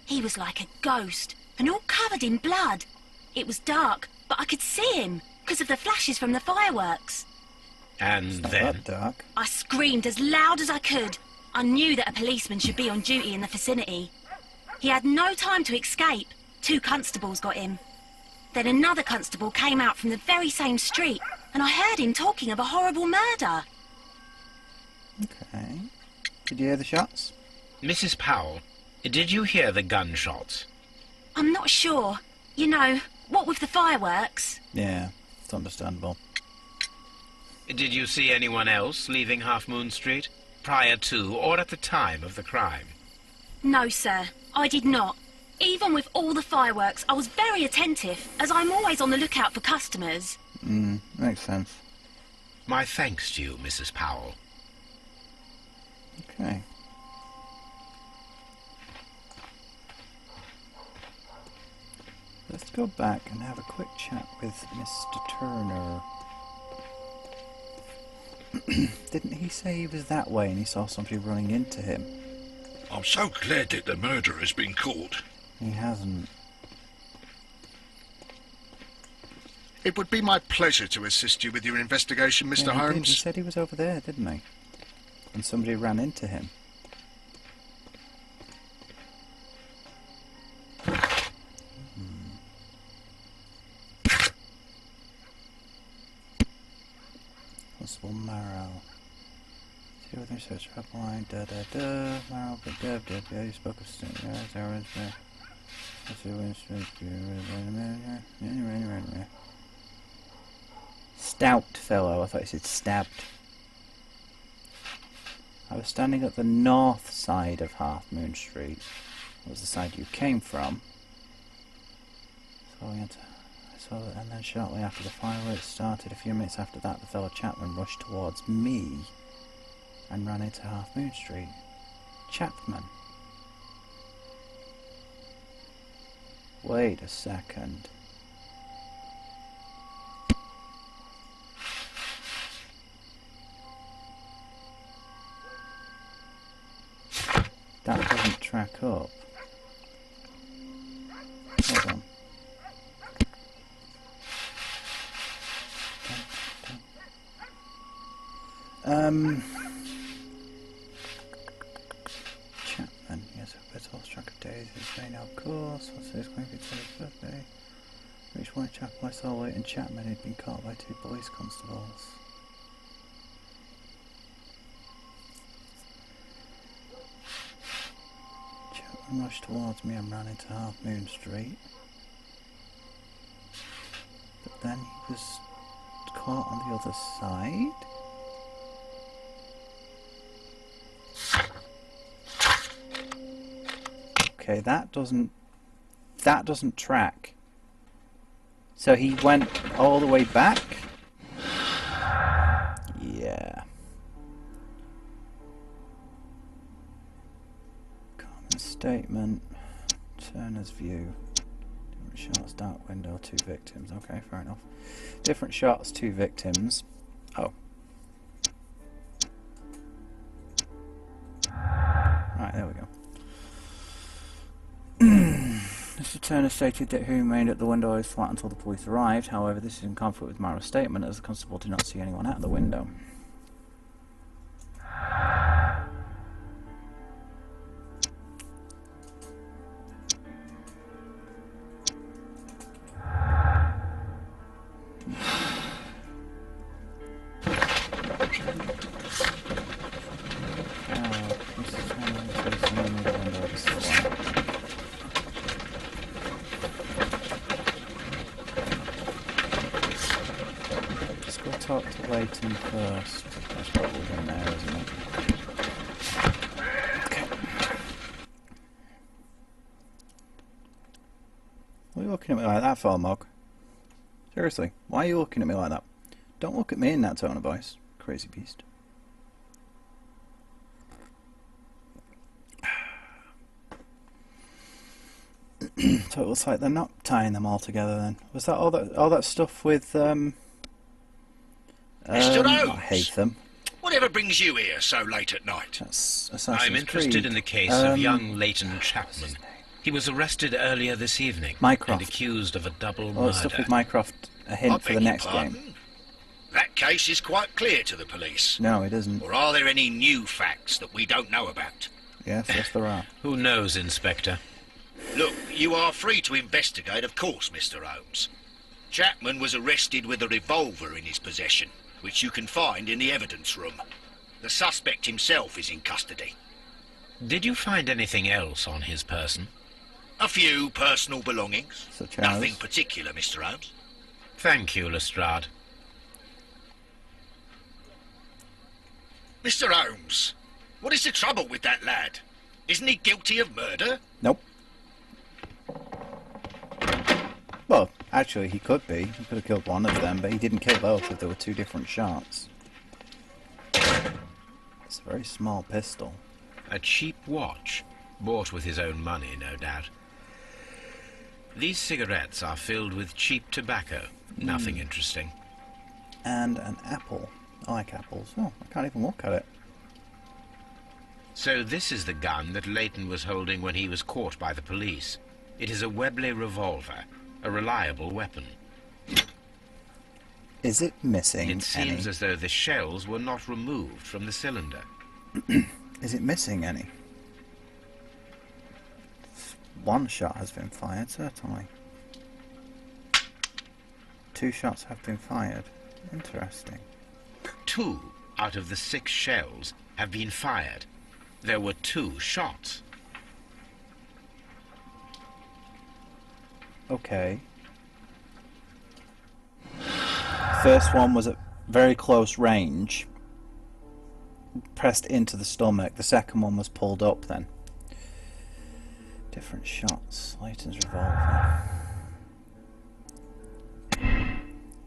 He was like a ghost, and all covered in blood. It was dark, but I could see him, because of the flashes from the fireworks. And It's not then? that dark. I screamed as loud as I could. I knew that a policeman should be on duty in the vicinity. He had no time to escape. 2 constables got him. Then another constable came out from the very same street, and I heard him talking of a horrible murder. Okay. Did you hear the shots? Mrs. Powell, did you hear the gunshots? I'm not sure. You know, what with the fireworks? Yeah, it's understandable. Did you see anyone else leaving Half Moon Street, prior to or at the time of the crime? No, sir, I did not. Even with all the fireworks, I was very attentive, as I'm always on the lookout for customers. Makes sense. My thanks to you, Mrs. Powell. Okay. Let's go back and have a quick chat with Mr. Turner. Didn't he say he was that way and he saw somebody running into him? I'm so glad that the murderer has been caught. He hasn't. It would be my pleasure to assist you with your investigation, Mr. Yeah, he did. Holmes. He said he was over there, didn't he? And somebody ran into him. Possible marrow. See what they search for line, marrow, you spoke of stout fellow, I thought you said stabbed. I was standing at the north side of Half Moon Street. That was the side you came from. So and then shortly after the fireworks started, a few minutes after that, the fellow Chapman rushed towards me and ran into Half Moon Street. Chapman. Wait a second. That doesn't track up. Hold on. Chapman, yes, I've got all struck of days. It's very now course. What's this going to be to his birthday? Reached Whitechapel, I saw Leighton Chapman who'd been caught by 2 police constables. Chapman rushed towards me and ran into Half Moon Street. But then he was caught on the other side. Okay, that doesn't track. So he went all the way back? Yeah. Common statement. Turner's view. Different shots, dark window, 2 victims. Okay, fair enough. Different shots, 2 victims. Oh. Right, there we go. Mr. Turner stated that he remained at the window of his flat until the police arrived. However, this is in conflict with Marrow's statement, as the constable did not see anyone out the window. Talk to Leighton first. That's probably in there, isn't it? Okay. Why are you looking at me like that for, Mog? Seriously, why are you looking at me like that? Don't look at me in that tone of voice, crazy beast. So it looks like they're not tying them all together then. Was that all that stuff with Mr. Holmes! I hate them. Whatever brings you here so late at night? That's Assassin's I'm interested Creed. in the case of young Leighton Chapman. He was arrested earlier this evening Mycroft. and accused of a double All murder. that stuff with Mycroft, a hint for the next game. That case is quite clear to the police. No, it isn't. Or are there any new facts that we don't know about? Yes, there are. Who knows, Inspector? Look, you are free to investigate, of course, Mr. Holmes. Chapman was arrested with a revolver in his possession, which you can find in the evidence room. The suspect himself is in custody. Did you find anything else on his person? A few personal belongings. Such as? Nothing particular, Mr. Holmes. Thank you, Lestrade. Mr. Holmes, what is the trouble with that lad? Isn't he guilty of murder? Nope. Well, actually, he could be. He could have killed one of them, but he didn't kill both if there were two different shots. It's a very small pistol. A cheap watch, bought with his own money, no doubt. These cigarettes are filled with cheap tobacco. Nothing interesting. And an apple. I like apples. Oh, I can't even look at it. So this is the gun that Leighton was holding when he was caught by the police. It is a Webley revolver, a reliable weapon. Is it missing It seems any? as though the shells were not removed from the cylinder. Is it missing any? One shot has been fired, certainly. 2 shots have been fired. Interesting. 2 out of the 6 shells have been fired. There were 2 shots. Okay. First one was at very close range, pressed into the stomach. The second one was pulled up then. Different shots. Leighton's revolver.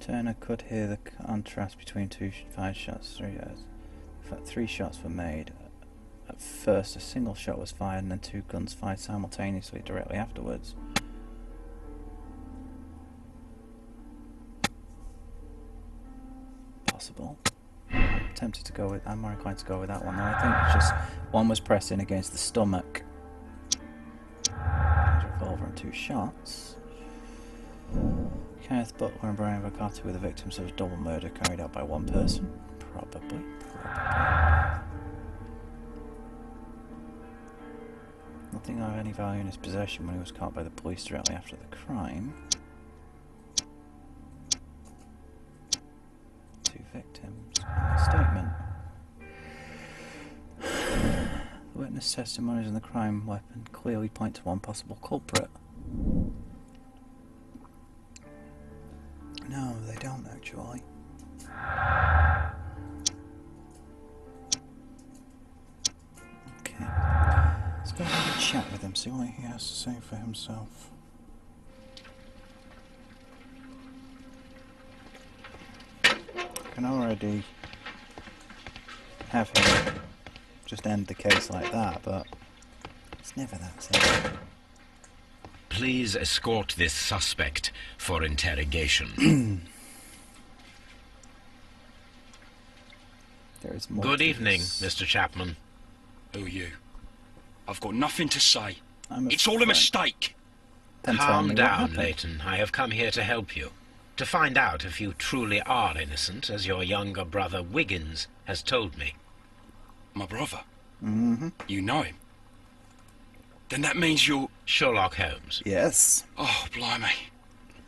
Turner could hear the contrast between 5 shots. 3 years. In fact, 3 shots were made. At first, a single shot was fired, and then 2 guns fired simultaneously directly afterwards. Possible. I'm tempted to go with. I'm more inclined to go with that one. Though I think it's just one was pressing against the stomach. Revolver and 2 shots. Kenneth Butler and Brian Vaccati were the victims of a double murder carried out by one person. Probably. Nothing of any value in his possession when he was caught by the police directly after the crime. 2 victims. Statement. The witness testimonies on the crime weapon clearly point to one possible culprit. No, they don't actually. Okay. Let's go have a chat with him, see what he has to say for himself. I can already have him just end the case like that, but it's never that simple. Please escort this suspect for interrogation. There is more. Good to evening, this. Mr. Chapman. Who are you? I've got nothing to say. I'm It's all a afraid- mistake. Then tell Calm me what down, happened. Leighton. I have come here to help you. To find out if you truly are innocent, as your younger brother Wiggins has told me. My brother? Mm-hmm. You know him? Then that means you're... Sherlock Holmes. Yes. Oh, blimey.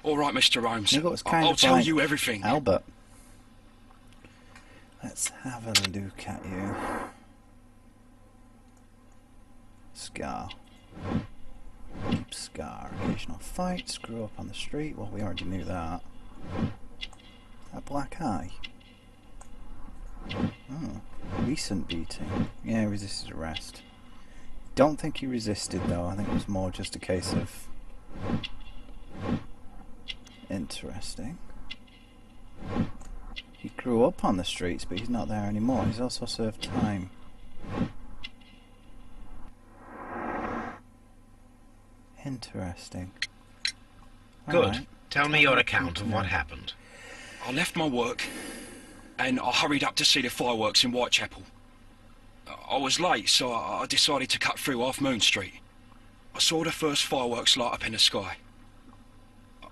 All right, Mr. Holmes. You know, it's kind I'll of tell like you everything. Albert. Let's have a look at you. Scar. Deep scar. Occasional fights. Grew up on the street. Well, we already knew that. A black eye. Oh. Recent beating. Yeah, resisted arrest. Don't think he resisted though. I think it was more just a case of... Interesting. He grew up on the streets, but he's not there anymore. He's also served time. Interesting. Good. Alright. Tell me your account of what happened. I left my work and I hurried up to see the fireworks in Whitechapel. I was late, so I decided to cut through Half Moon Street. I saw the first fireworks light up in the sky.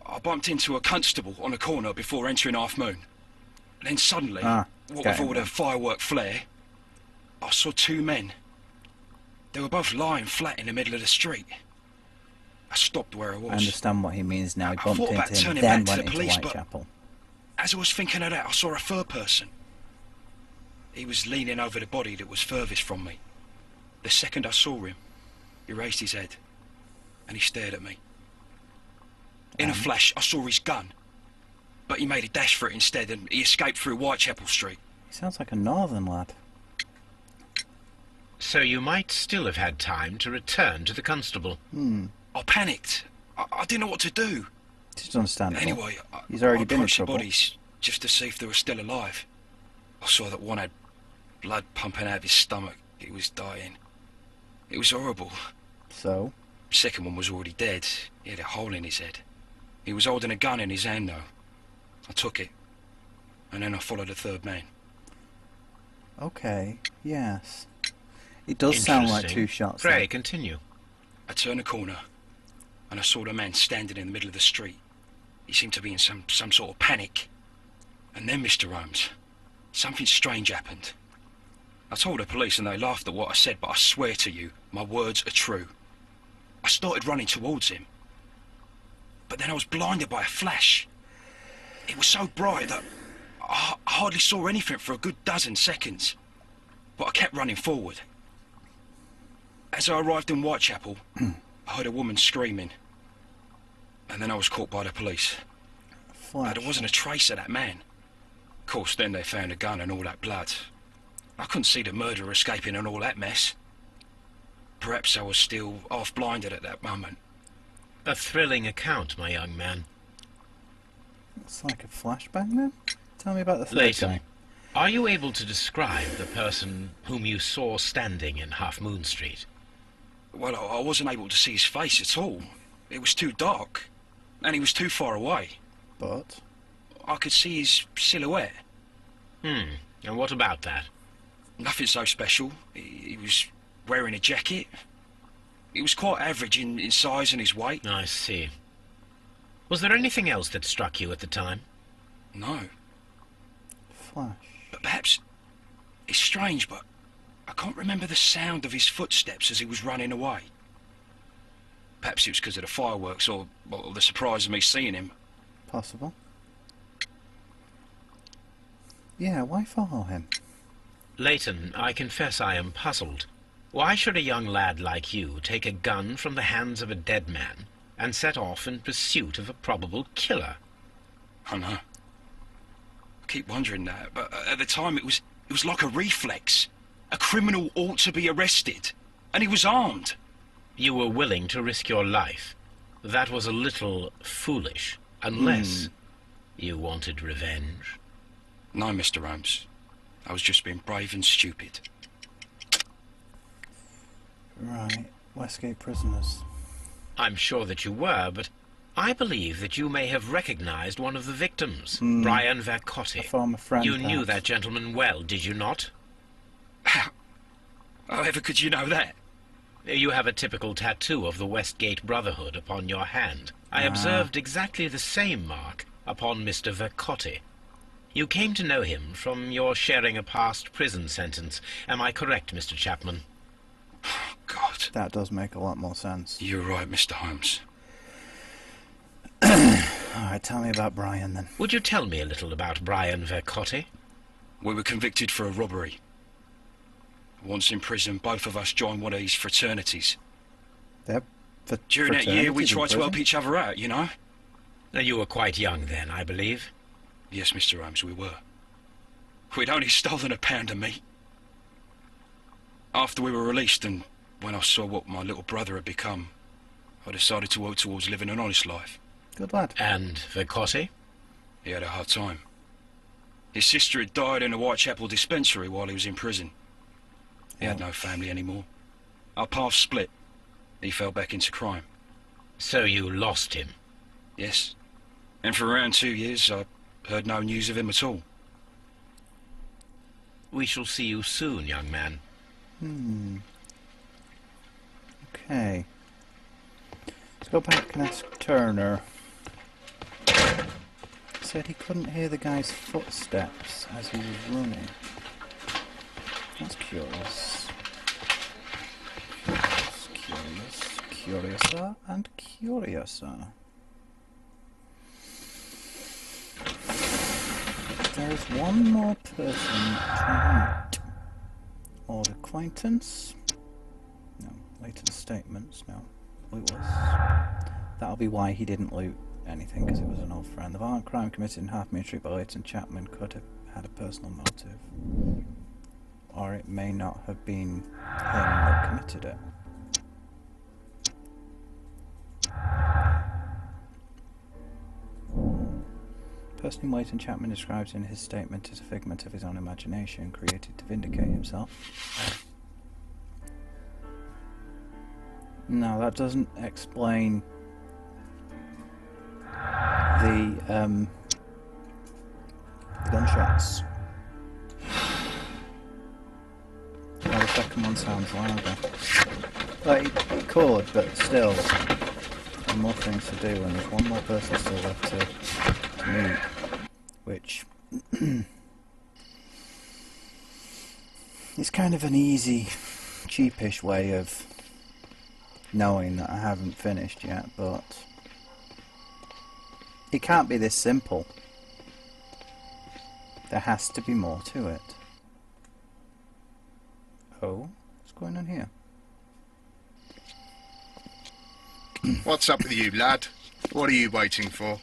I bumped into a constable on a corner before entering Half Moon. And then suddenly, what with all the firework flare, I saw two men. They were both lying flat in the middle of the street. I stopped where I was. I understand what he means now. He I bumped thought about into him, turning then back to went the into police, but Whitechapel. as I was thinking of that, I saw a third person. He was leaning over the body that was furthest from me. The second I saw him, he raised his head and he stared at me. In a flash, I saw his gun, but he made a dash for it instead and he escaped through Whitechapel Street. He sounds like a northern lad. So you might still have had time to return to the constable. I panicked. I didn't know what to do. It's understandable. Anyway, He's already I been in approached the trouble. bodies just to see if they were still alive. I saw that one had blood pumping out of his stomach. He was dying. It was horrible. So? Second one was already dead. He had a hole in his head. He was holding a gun in his hand, though. I took it, and then I followed the third man. Okay, yes. It does sound like Interesting. two shots. Pray, then. continue. I turned a corner, and I saw the man standing in the middle of the street. He seemed to be in some sort of panic. And then, Mr. Holmes, something strange happened. I told the police and they laughed at what I said, but I swear to you, my words are true. I started running towards him. But then I was blinded by a flash. It was so bright that I hardly saw anything for a good dozen seconds. But I kept running forward. As I arrived in Whitechapel, I heard a woman screaming. And then I was caught by the police. Flash. There wasn't a trace of that man. Of course, then they found a gun and all that blood. I couldn't see the murderer escaping and all that mess. Perhaps I was still half-blinded at that moment. A thrilling account, my young man. It's like a flashback then? Tell me about the third Layton, guy. are you able to describe the person whom you saw standing in Half Moon Street? Well, I wasn't able to see his face at all. It was too dark, and he was too far away. But? I could see his silhouette. And what about that? Nothing so special. He was wearing a jacket. He was quite average in size and his weight. I see. Was there anything else that struck you at the time? No. Flash. But perhaps it's strange, but I can't remember the sound of his footsteps as he was running away. Perhaps it was because of the fireworks or the surprise of me seeing him. Possible. Yeah, why follow him? Layton, I confess I am puzzled. Why should a young lad like you take a gun from the hands of a dead man and set off in pursuit of a probable killer? I know. I keep wondering that, but at the time it was like a reflex. A criminal ought to be arrested, and he was armed. You were willing to risk your life. That was a little foolish, unless you wanted revenge. No, Mr. Holmes. I was just being brave and stupid. Right, Westgate prisoners. I'm sure that you were, but I believe that you may have recognized one of the victims, Brian A Vercotti. former friend, You knew perhaps. that gentleman well, did you not? However could you know that? You have a typical tattoo of the Westgate Brotherhood upon your hand. I observed exactly the same mark upon Mr. Vercotti. You came to know him from your sharing a past prison sentence. Am I correct, Mr. Chapman? God. That does make a lot more sense. You're right, Mr. Holmes. Alright, tell me about Brian then. Would you tell me a little about Brian Vercotti? We were convicted for a robbery. Once in prison, both of us joined one of these fraternities. Yep. During that year, we tried to help each other out, you know? Now, you were quite young then, I believe. Yes, Mr. Holmes, we were. We'd only stolen a pound of meat. After we were released, and when I saw what my little brother had become, I decided to work towards living an honest life. Good lad. And Vercotti? He had a hard time. His sister had died in a Whitechapel dispensary while he was in prison. He had no family anymore. Our paths split. He fell back into crime. So you lost him? Yes. And for around 2 years, I heard no news of him at all. We shall see you soon, young man. Okay. Go back and ask Turner. He said he couldn't hear the guy's footsteps as he was running. That's curious. Curiouser and curiouser. There's one more person to meet. Old acquaintance. No, latent statements, no. It was. That'll be why he didn't loot anything, because it was an old friend. The violent crime committed in Half Moon Street by Leighton Chapman could have had a personal motive. Or it may not have been him that committed it. The person whom Leighton Chapman describes in his statement is a figment of his own imagination, created to vindicate himself. No, that doesn't explain the gunshots. Well, the second one sounds louder. Like, it could, but still, there are more things to do, and there's one more person still left to meet, which is kind of an easy, cheapish way of knowing that I haven't finished yet, but it can't be this simple. There has to be more to it. Oh, what's going on here? What's up with you, lad? What are you waiting for?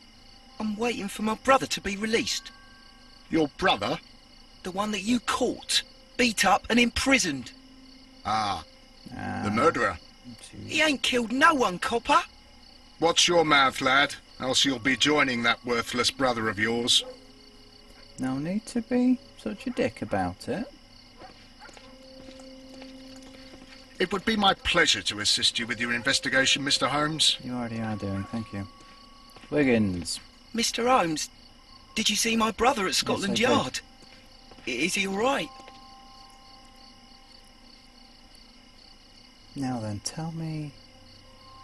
I'm waiting for my brother to be released. Your brother? The one that you caught, beat up and imprisoned. Ah, the murderer. He ain't killed no one, copper. Watch your mouth, lad, else you'll be joining that worthless brother of yours. No need to be such a dick about it. It would be my pleasure to assist you with your investigation, Mr. Holmes. You already are doing, thank you. Wiggins. Mr. Holmes, did you see my brother at Scotland Yes, I did. Yard? Is he all right? Now then, tell me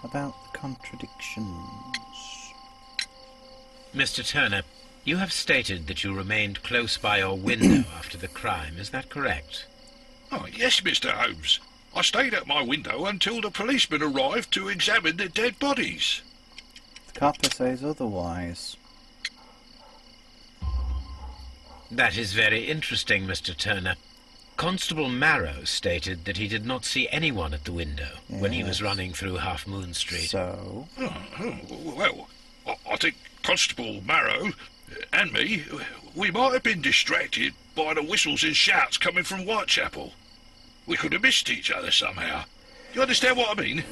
about the contradictions. Mr. Turner, you have stated that you remained close by your window after the crime. Is that correct? Oh, yes, Mr. Holmes. I stayed at my window until the policeman arrived to examine the dead bodies. The copper says otherwise. That is very interesting, Mr. Turner. Constable Marrow stated that he did not see anyone at the window when he was Yes. running through Half Moon Street. So, Well, I think Constable Marrow and me, we might have been distracted by the whistles and shouts coming from Whitechapel. We could have missed each other somehow. You understand what I mean?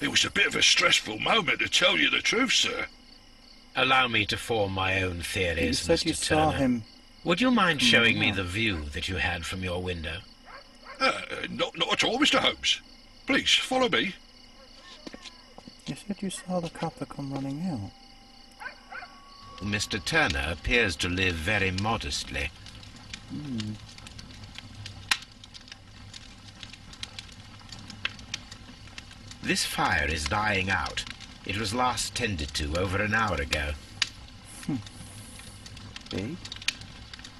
It was a bit of a stressful moment, to tell you the truth, sir. Allow me to form my own you theories, said Mr. you saw Turner. him. Would you mind showing me out. the view that you had from your window? Not at all, Mr. Holmes. Please, follow me. You said you saw the copper come running out. Mr. Turner appears to live very modestly. This fire is dying out. It was last tended to over an hour ago. B?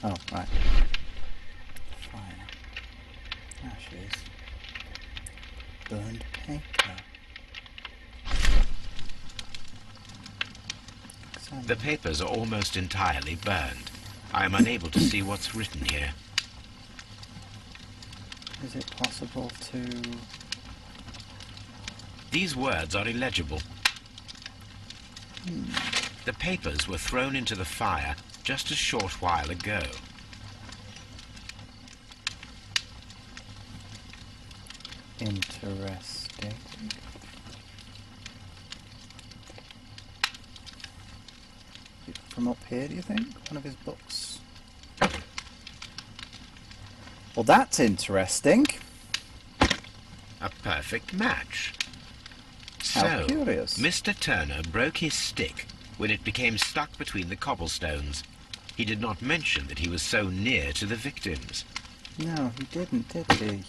Oh, right. Fire. Ashes. Burned paper. The papers are almost entirely burned. I am unable to see what's written here. Is it possible to... These words are illegible. The papers were thrown into the fire just a short while ago. Interesting. From up here, do you think? One of his books? Well, that's interesting. A perfect match. How So, curious. Mr. Turner broke his stick when it became stuck between the cobblestones. He did not mention that he was so near to the victims. No, he didn't, did he?